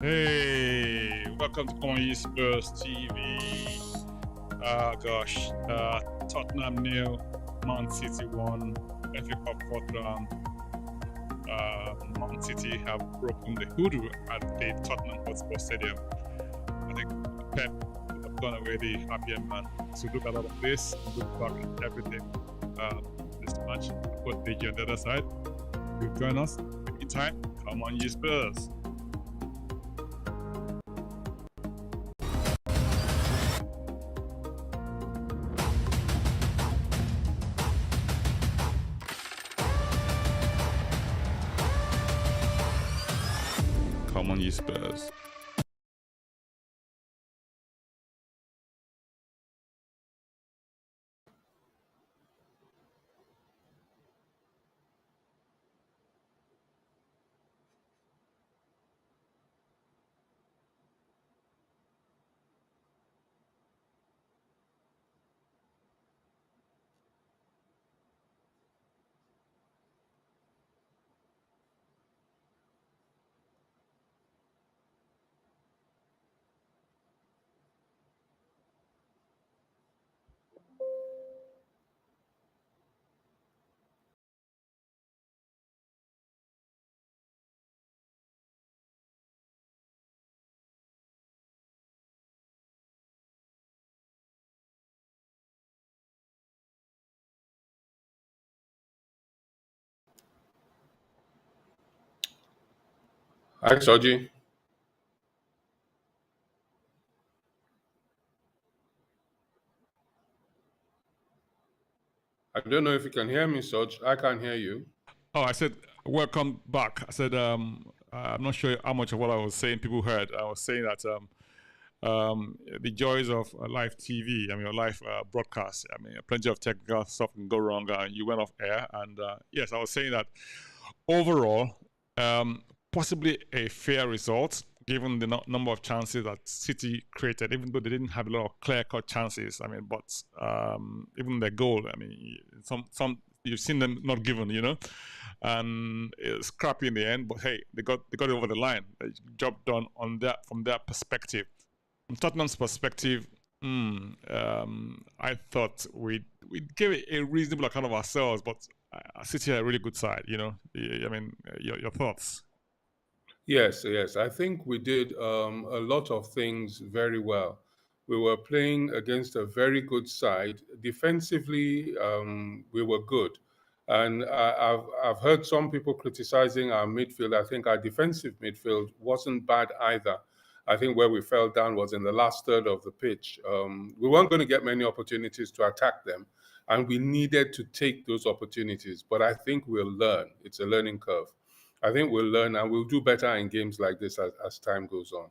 Hey, welcome to Spurs TV. Tottenham nil, Man City 1, FA Cup fourth round. Man City have broken the hoodoo at the Tottenham Hotspur Stadium. I think Pep have gone away the happier man to look at all of this, look back at everything. This match, put the on the other side. You join us anytime. Come on, you Spurs. Come on, you Spurs. Hi, Soji. I don't know if you can hear me, Soj. I can't hear you. Oh, I said, welcome back. I said, I'm not sure how much of what I was saying people heard. I was saying that the joys of live TV, I mean, live broadcast, I mean, plenty of technical stuff can go wrong. You went off air. And yes, I was saying that overall, possibly a fair result, given the number of chances that City created, even though they didn't have a lot of clear-cut chances. I mean, but even their goal, I mean, some you've seen them not given, you know, and it's crappy in the end. But hey, they got it over the line. Job done on that from their perspective. From Tottenham's perspective, I thought we gave it a reasonable account of ourselves, but City are a really good side. You know, I mean, your thoughts. Yes. I think we did a lot of things very well. We were playing against a very good side. Defensively, we were good. And I've heard some people criticizing our midfield. I think our defensive midfield wasn't bad either. I think where we fell down was in the last third of the pitch. We weren't going to get many opportunities to attack them, and we needed to take those opportunities. But I think we'll learn. It's a learning curve. I think we'll learn and we'll do better in games like this as time goes on.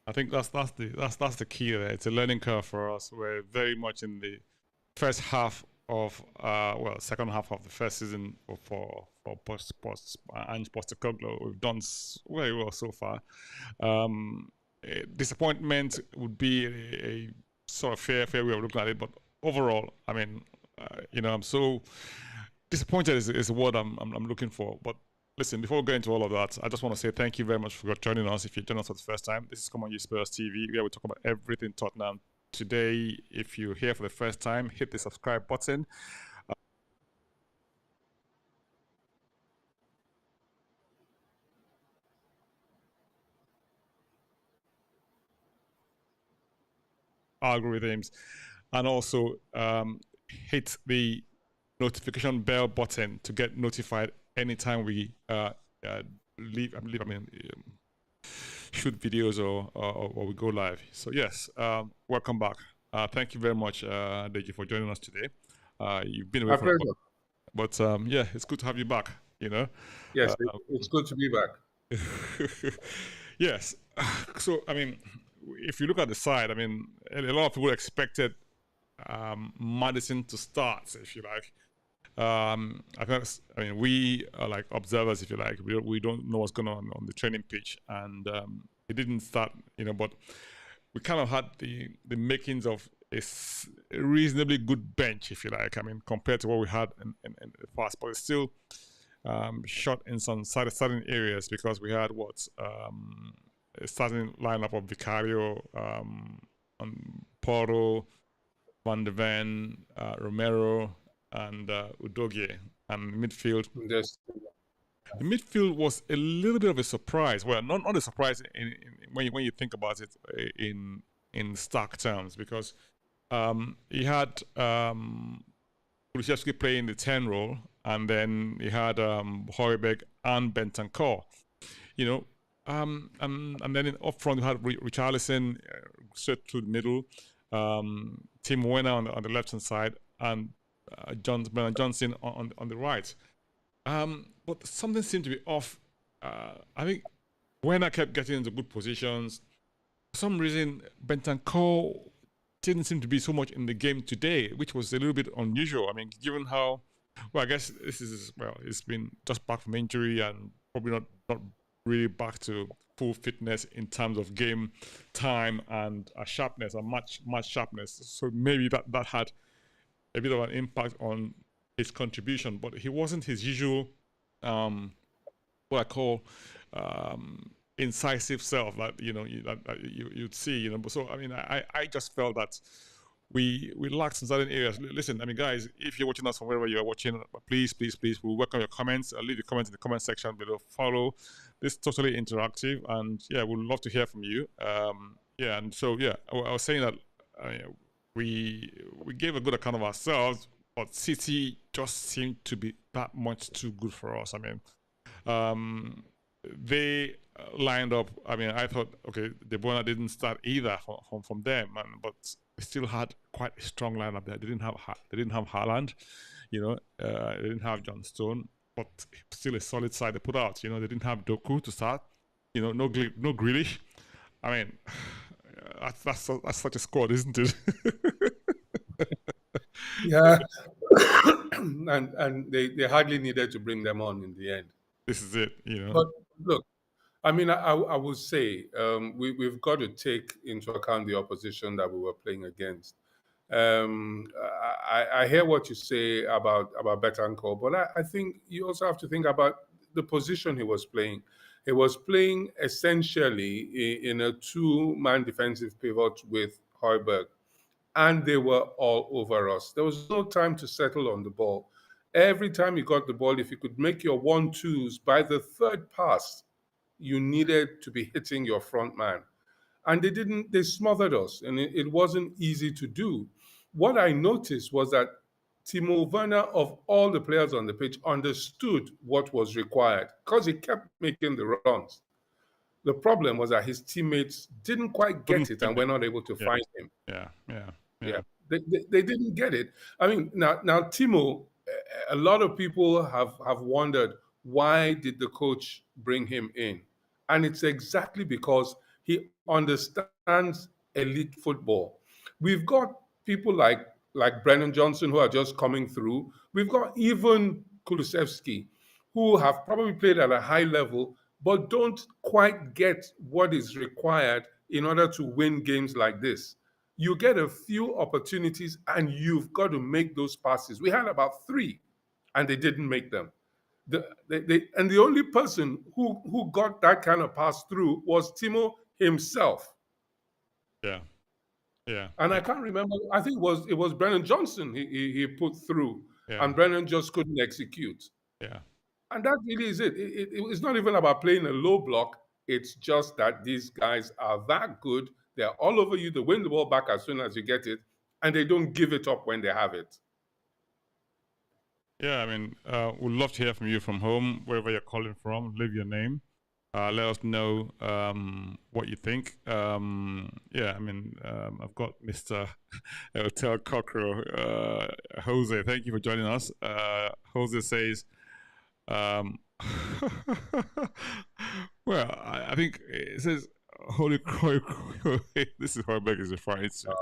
I think that's the key there. It's a learning curve for us. We're very much in the first half of second half of the first season for post and Postecoglou. We've done very well so far. Disappointment would be a sort of fair way of looking at it, but overall, I mean, I'm so disappointed is the word I'm looking for. But listen, before we go into all of that, I just want to say thank you very much for joining us. If you joined us for the first time, this is Come On You Spurs TV, where we talk about everything Tottenham. Today, if you're here for the first time, hit the subscribe button. Algorithms, and also hit the notification bell button to get notified anytime we shoot videos or we go live. So yes, welcome back. Thank you very much, Deji, for joining us today. You've been away My pleasure. but yeah, it's good to have you back. You know. Yes, it's good to be back. Yes. So I mean, if you look at the side, I mean, a lot of people expected Madison to start, if you like. I mean, we are like observers, if you like. We don't know what's going on the training pitch, and it didn't start, you know. But we kind of had the makings of a reasonably good bench, if you like. I mean, compared to what we had in the past, but it's still short in some certain areas because we had starting lineup of Vicario, Porro, Van de Ven, Romero, and Udogie. And midfield. Yes. The midfield was a little bit of a surprise. Well, not a surprise when you think about it in stark terms, because he had Kulusevski playing the 10 role, and then he had Højbjerg and Bentancur. And then up front you had Richarlison straight through the middle, Tim Werner on the left hand side, and Bernard Johnson on the right. But something seemed to be off. I think Werner kept getting into good positions. For some reason, Bentancur didn't seem to be so much in the game today, which was a little bit unusual. I mean, given how, well, I guess it's been just back from injury and probably not really back to full fitness in terms of game time and sharpness and match sharpness. So maybe that had a bit of an impact on his contribution, but he wasn't his usual, what I call incisive self that you'd see. So I mean, I just felt that we lacked in certain areas. Listen, I mean, guys, if you're watching us from wherever you are watching, please, we welcome your comments. Leave your comments in the comment section below. Follow. This is totally interactive, and yeah, we'd love to hear from you. I was saying that we gave a good account of ourselves, but City just seemed to be that much too good for us. I mean, they lined up. I mean, I thought, okay, De Bruyne didn't start either from them, but they still had quite a strong lineup there. They didn't have Haaland, they didn't have John Stone, but still a solid side they put out. They didn't have Doku to start. No Grealish. I mean, that's such a squad, isn't it? Yeah, and they hardly needed to bring them on in the end. This is it, But look, I mean, I would say we've got to take into account the opposition that we were playing against. I hear what you say about Bentancur, but I think you also have to think about the position he was playing. He was playing essentially in a two-man defensive pivot with Højbjerg, and they were all over us. There was no time to settle on the ball. Every time you got the ball, if you could make your 1-2s by the third pass, you needed to be hitting your front man. And they smothered us, and it wasn't easy to do. What I noticed was that Timo Werner, of all the players on the pitch, understood what was required because he kept making the runs. The problem was that his teammates didn't quite get it and were not able to find him. Yeah. They didn't get it. I mean, now Timo, a lot of people have wondered, why did the coach bring him in? And it's exactly because he understands elite football. We've got people like Brennan Johnson who are just coming through. We've got even Kulusevski, who have probably played at a high level, but don't quite get what is required in order to win games like this. You get a few opportunities and you've got to make those passes. We had about 3 and they didn't make them. And the only person who got that kind of pass through was Timo himself. Yeah. And I can't remember. I think it was Brennan Johnson he put through, and Brennan just couldn't execute. Yeah. And that really is it. It's not even about playing a low block. It's just that these guys are that good. They're all over you. They win the ball back as soon as you get it, and they don't give it up when they have it. Yeah, I mein, we'd love to hear from you from home, wherever you're calling from. Leave your name. Let us know what you think. I've got Mr. Hotel Cockerel, Jose. Thank you for joining us. Jose says, well, I think it says, Holy Croy, this is how Højbjerg is referring to.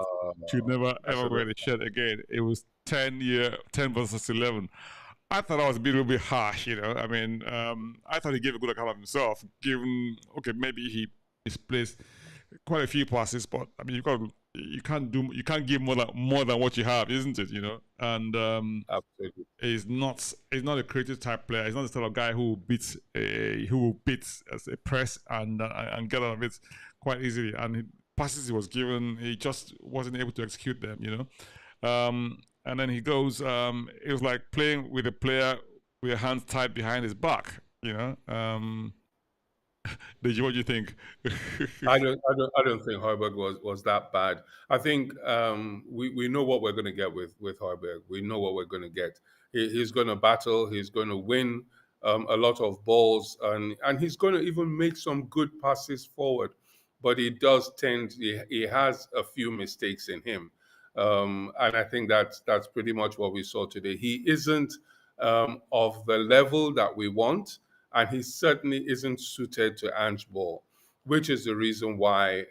Should never ever wear the shirt again. It was 10 versus 11. I thought that was a little bit harsh, I mean, I thought he gave a good account of himself, given, okay, maybe he misplaced quite a few passes, but I mean, you can't give more than what you have, isn't it? And Absolutely. he's not a creative type player. He's not the sort of guy who will beat as a press and get out of it quite easily. And passes he was given, he just wasn't able to execute them. And then he goes. It was like playing with a player with your hands tied behind his back. Did you? What do you think? I don't think Højbjerg was that bad. I think we know what we're going to get with Højbjerg. We know what we're going to get. He's going to battle. He's going to win a lot of balls, and he's going to even make some good passes forward. But he has a few mistakes in him, and I think that's pretty much what we saw today. He isn't of the level that we want, and he certainly isn't suited to Ange ball, which is the reason why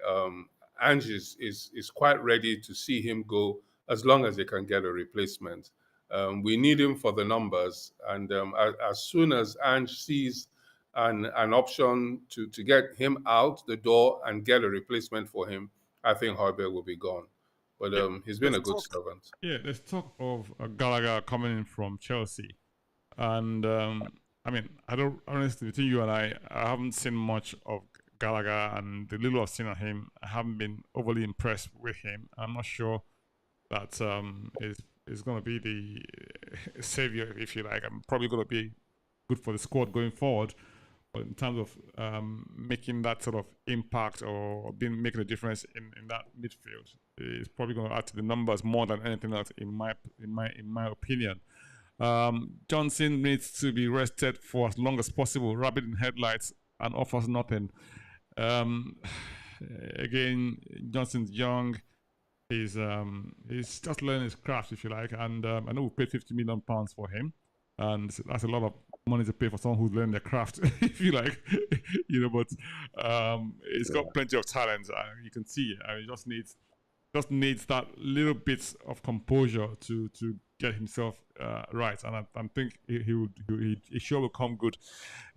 Ange is quite ready to see him go as long as they can get a replacement. We need him for the numbers, and as soon as Ange sees an option to get him out the door and get a replacement for him, I think Højbjerg will be gone. But he's been a good servant. Yeah, there's talk of Gallagher coming in from Chelsea, and I mean, I don't honestly, between you and I haven't seen much of Gallagher, and the little I've seen of him, I haven't been overly impressed with him. I'm not sure that is going to be the savior, if you like. I'm probably going to be good for the squad going forward, but in terms of making that sort of impact or making a difference in that midfield, is probably going to add to the numbers more than anything else, in my opinion. Johnson needs to be rested for as long as possible. Rabbit in headlights and offers nothing. Again, Johnson's young. He's just learning his craft, if you like. And I know we paid £50 million for him, and that's a lot of money to pay for someone who's learned their craft, if you like. But he's got plenty of talent. You can see it. He just needs that little bit of composure to get himself right, and I think he sure will come good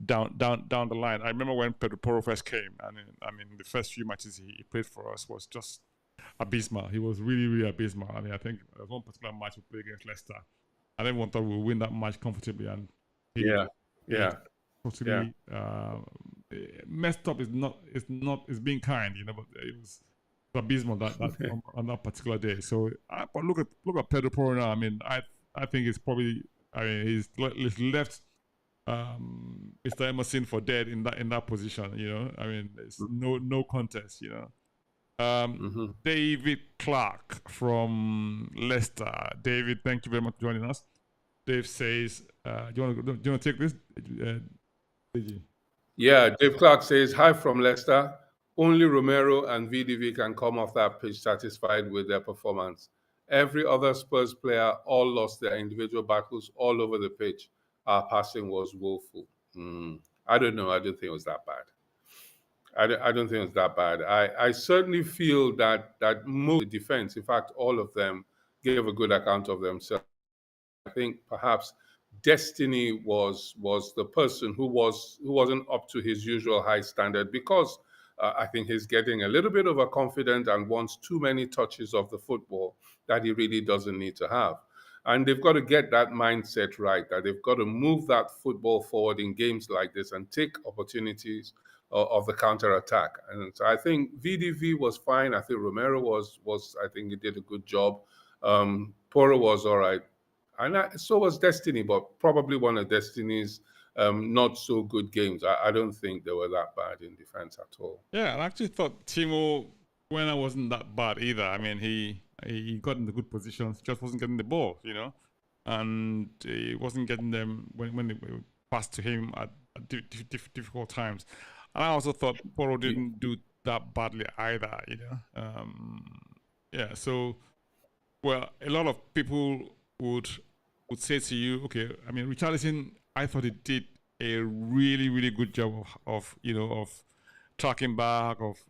down the line. I remember when Pedro Porro first came, and I mean the first few matches he played for us was just abysmal. He was really, really abysmal. I mean, I think there was one particular match we played against Leicester, and everyone thought we would win that match comfortably, and he totally messed up. Is being kind, but it was abysmal that on that particular day. So, but look at Pedro Porro now. I mean, I think it's probably. I mean, he's left Mr. Emerson for dead in that position. I mean, it's no contest. David Clark from Leicester. David, thank you very much for joining us. Dave says, do you want to take this? Yeah, Dave Clark says, hi from Leicester. Only Romero and VDV can come off that pitch satisfied with their performance. Every other Spurs player all lost their individual battles all over the pitch. Our passing was woeful. I don't know. I don't think it was that bad. I don't think it's that bad. I certainly feel that most of the defense, in fact, all of them, gave a good account of themselves. I think perhaps Destiny was the person who wasn't up to his usual high standard, because I think he's getting a little bit overconfident and wants too many touches of the football that he really doesn't need to have. And they've got to get that mindset right, that they've got to move that football forward in games like this and take opportunities of the counter-attack. And so I think VDV was fine. I think Romero was I think he did a good job. Porro was all right. And so was Destiny, but probably one of Destiny's not so good games. I don't think they were that bad in defense at all. Yeah, I actually thought Timo Werner wasn't that bad either. I mean, he got in the good positions, just wasn't getting the ball, and he wasn't getting them when they passed to him at difficult times. And I also thought Porro didn't do that badly either, Yeah, so, well, a lot of people would say to you, okay, I mean, Richarlison, I thought he did a really, really good job of tracking back, of